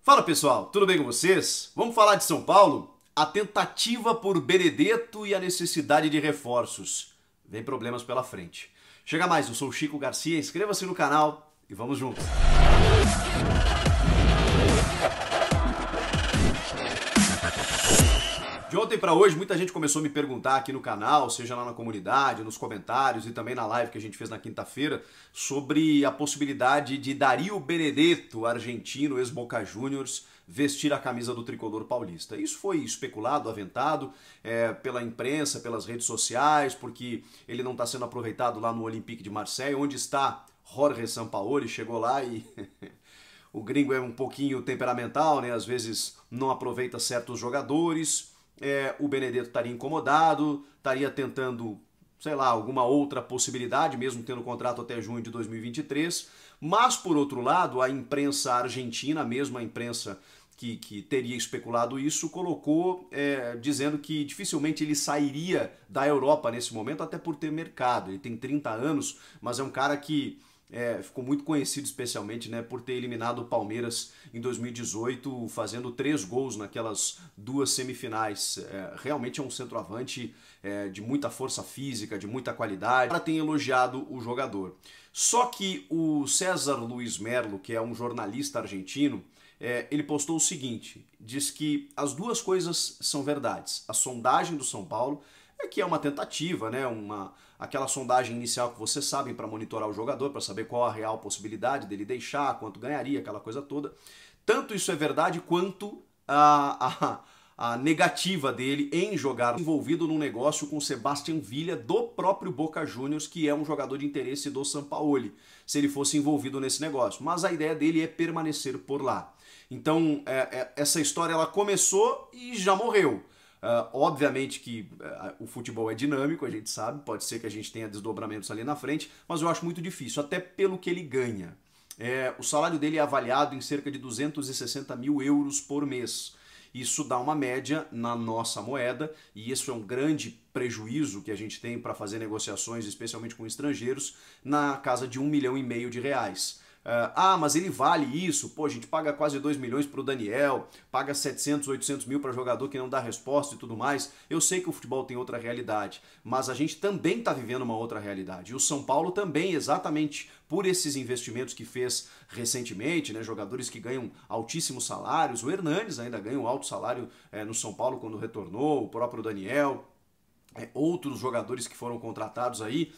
Fala pessoal, tudo bem com vocês? Vamos falar de São Paulo? A tentativa por Benedetto e a necessidade de reforços. Vem problemas pela frente. Chega mais, eu sou o Chico Garcia, inscreva-se no canal e vamos juntos. De ontem para hoje, muita gente começou a me perguntar aqui no canal, seja lá na comunidade, nos comentários e também na live que a gente fez na quinta-feira, sobre a possibilidade de Dario Benedetto, argentino, ex-Boca Juniors, vestir a camisa do tricolor paulista. Isso foi especulado, aventado pela imprensa, pelas redes sociais, porque ele não está sendo aproveitado lá no Olympique de Marseille, onde está Jorge Sampaoli, chegou lá e... O gringo é um pouquinho temperamental, né? Às vezes não aproveita certos jogadores. O Benedetto estaria incomodado, estaria tentando, sei lá, alguma outra possibilidade, mesmo tendo contrato até junho de 2023. Mas, por outro lado, a imprensa argentina, mesmo a imprensa que teria especulado isso, colocou dizendo que dificilmente ele sairia da Europa nesse momento, até por ter mercado. Ele tem 30 anos, mas é um cara que... ficou muito conhecido especialmente, né, por ter eliminado o Palmeiras em 2018, fazendo 3 gols naquelas 2 semifinais. Realmente é um centroavante de muita força física, de muita qualidade. Ela tem elogiado o jogador. Só que o César Luiz Merlo, que é um jornalista argentino, ele postou o seguinte, diz que as duas coisas são verdades. A sondagem do São Paulo que é uma tentativa, né? Aquela sondagem inicial que vocês sabem para monitorar o jogador, para saber qual a real possibilidade dele deixar, quanto ganharia, aquela coisa toda. Tanto isso é verdade quanto a negativa dele em jogar envolvido num negócio com Sebastián Villa do próprio Boca Juniors, que é um jogador de interesse do Sampaoli, se ele fosse envolvido nesse negócio. Mas a ideia dele é permanecer por lá. Então, essa história ela começou e já morreu. Obviamente que o futebol é dinâmico, a gente sabe, pode ser que a gente tenha desdobramentos ali na frente, mas eu acho muito difícil, até pelo que ele ganha. O salário dele é avaliado em cerca de 260 mil euros por mês. Isso dá uma média na nossa moeda e isso é um grande prejuízo que a gente tem para fazer negociações, especialmente com estrangeiros, na casa de 1,5 milhão de reais. Mas ele vale isso? Pô, a gente paga quase 2 milhões para o Daniel, paga 700, 800 mil para jogador que não dá resposta e tudo mais. Eu sei que o futebol tem outra realidade, mas a gente também está vivendo uma outra realidade. E o São Paulo também, exatamente por esses investimentos que fez recentemente, né, jogadores que ganham altíssimos salários. O Hernanes ainda ganha um alto salário no São Paulo quando retornou, o próprio Daniel. Outros jogadores que foram contratados aí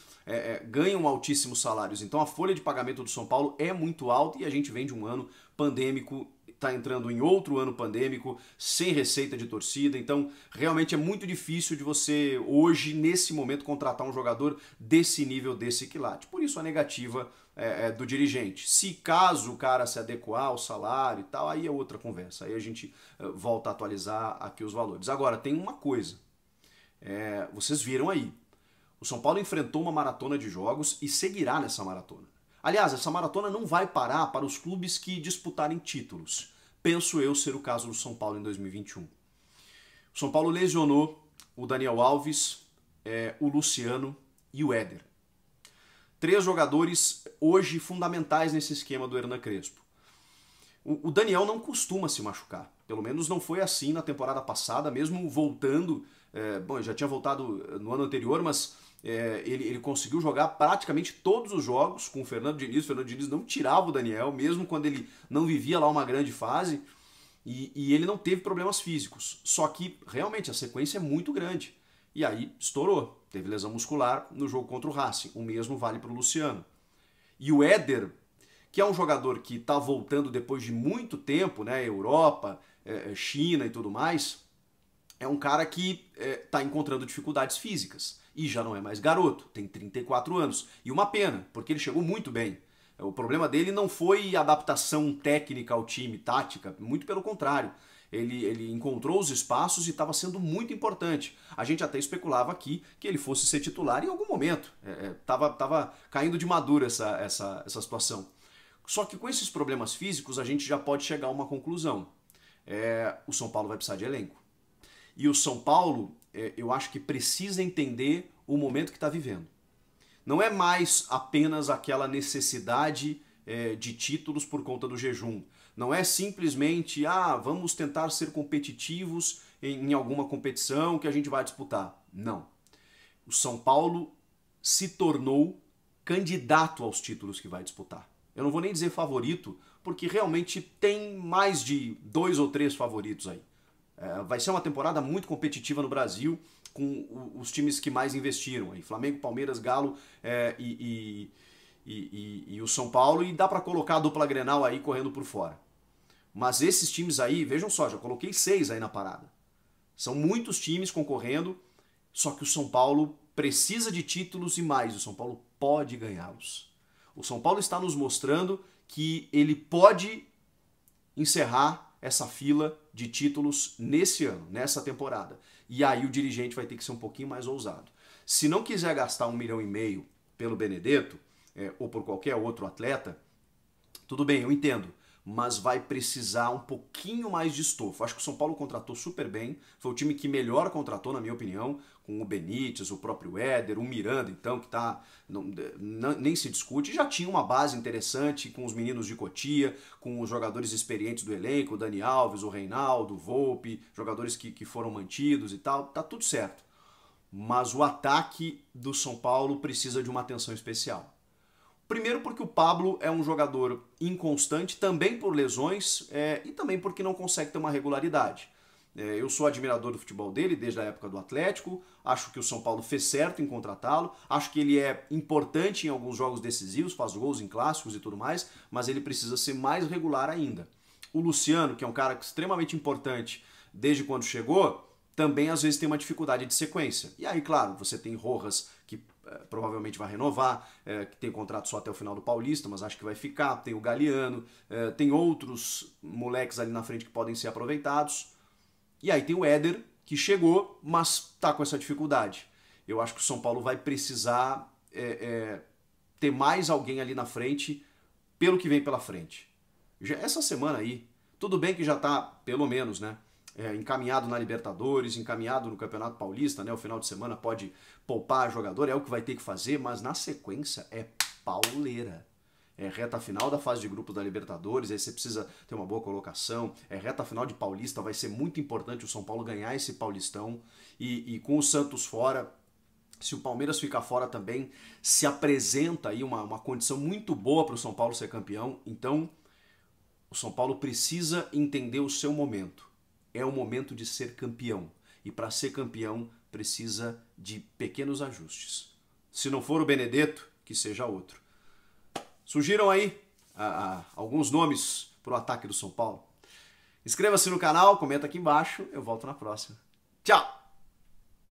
ganham altíssimos salários. Então a folha de pagamento do São Paulo é muito alta e a gente vem de um ano pandêmico, está entrando em outro ano pandêmico, sem receita de torcida. Então realmente é muito difícil de você hoje, nesse momento, contratar um jogador desse nível, desse quilate. Por isso a negativa do dirigente. Se caso o cara se adequar ao salário e tal, aí é outra conversa. Aí a gente volta a atualizar aqui os valores. Agora, tem uma coisa. Vocês viram aí, o São Paulo enfrentou uma maratona de jogos e seguirá nessa maratona. Aliás, essa maratona não vai parar para os clubes que disputarem títulos. Penso eu ser o caso do São Paulo em 2021. O São Paulo lesionou o Daniel Alves, o Luciano e o Éder. 3 jogadores hoje fundamentais nesse esquema do Hernan Crespo. O Daniel não costuma se machucar. Pelo menos não foi assim na temporada passada, mesmo voltando. Bom, já tinha voltado no ano anterior, mas ele conseguiu jogar praticamente todos os jogos com o Fernando Diniz. O Fernando Diniz não tirava o Daniel, mesmo quando ele não vivia lá uma grande fase. E ele não teve problemas físicos. Só que, realmente, a sequência é muito grande. E aí, estourou. Teve lesão muscular no jogo contra o Racing. O mesmo vale para o Luciano. E o Éder, que é um jogador que está voltando depois de muito tempo, né, Europa, China e tudo mais, é um cara que está encontrando dificuldades físicas e já não é mais garoto, tem 34 anos. E uma pena, porque ele chegou muito bem. O problema dele não foi adaptação técnica ao time, tática, muito pelo contrário. Ele encontrou os espaços e estava sendo muito importante. A gente até especulava aqui que ele fosse ser titular em algum momento. Tava caindo de madura essa situação. Só que com esses problemas físicos a gente já pode chegar a uma conclusão. O São Paulo vai precisar de elenco. E o São Paulo, eu acho que precisa entender o momento que está vivendo. Não é mais apenas aquela necessidade de títulos por conta do jejum. Não é simplesmente, vamos tentar ser competitivos em alguma competição que a gente vai disputar. Não. O São Paulo se tornou candidato aos títulos que vai disputar. Eu não vou nem dizer favorito, porque realmente tem mais de 2 ou 3 favoritos aí. Vai ser uma temporada muito competitiva no Brasil, com os times que mais investiram aí, Flamengo, Palmeiras, Galo e o São Paulo, e dá para colocar a dupla Grenal aí correndo por fora. Mas esses times aí, vejam só, já coloquei 6 aí na parada. São muitos times concorrendo, só que o São Paulo precisa de títulos e mais, o São Paulo pode ganhá-los. O São Paulo está nos mostrando que ele pode encerrar essa fila de títulos nesse ano, nessa temporada. E aí o dirigente vai ter que ser um pouquinho mais ousado. Se não quiser gastar 1,5 milhão pelo Benedetto, ou por qualquer outro atleta, tudo bem, eu entendo, mas vai precisar um pouquinho mais de estofo. Acho que o São Paulo contratou super bem, foi o time que melhor contratou, na minha opinião, com o Benítez, o próprio Éder, o Miranda, então, que nem se discute. Já tinha uma base interessante com os meninos de Cotia, com os jogadores experientes do elenco, o Dani Alves, o Reinaldo, o Volpi, jogadores que foram mantidos e tal, tá tudo certo. Mas o ataque do São Paulo precisa de uma atenção especial. Primeiro porque o Pablo é um jogador inconstante, também por lesões e também porque não consegue ter uma regularidade. Eu sou admirador do futebol dele desde a época do Atlético, acho que o São Paulo fez certo em contratá-lo, acho que ele é importante em alguns jogos decisivos, faz gols em clássicos e tudo mais, mas ele precisa ser mais regular ainda. O Luciano, que é um cara extremamente importante desde quando chegou, também às vezes tem uma dificuldade de sequência. E aí, claro, você tem Rojas, que provavelmente vai renovar, que tem contrato só até o final do Paulista, mas acho que vai ficar, tem o Galeano, tem outros moleques ali na frente que podem ser aproveitados. E aí tem o Éder, que chegou, mas tá com essa dificuldade. Eu acho que o São Paulo vai precisar ter mais alguém ali na frente, pelo que vem pela frente. Essa semana aí, tudo bem que já tá, pelo menos, né? Encaminhado na Libertadores, encaminhado no Campeonato Paulista, né? O final de semana pode poupar jogador, é o que vai ter que fazer, mas na sequência é pauleira. É reta final da fase de grupos da Libertadores, aí você precisa ter uma boa colocação, reta final de Paulista, vai ser muito importante o São Paulo ganhar esse Paulistão, e com o Santos fora, se o Palmeiras ficar fora também, se apresenta aí uma condição muito boa para o São Paulo ser campeão. Então, o São Paulo precisa entender o seu momento. É o momento de ser campeão. E para ser campeão, precisa de pequenos ajustes. Se não for o Benedetto, que seja outro. Surgiram aí alguns nomes para o ataque do São Paulo. Inscreva-se no canal, comenta aqui embaixo. Eu volto na próxima. Tchau!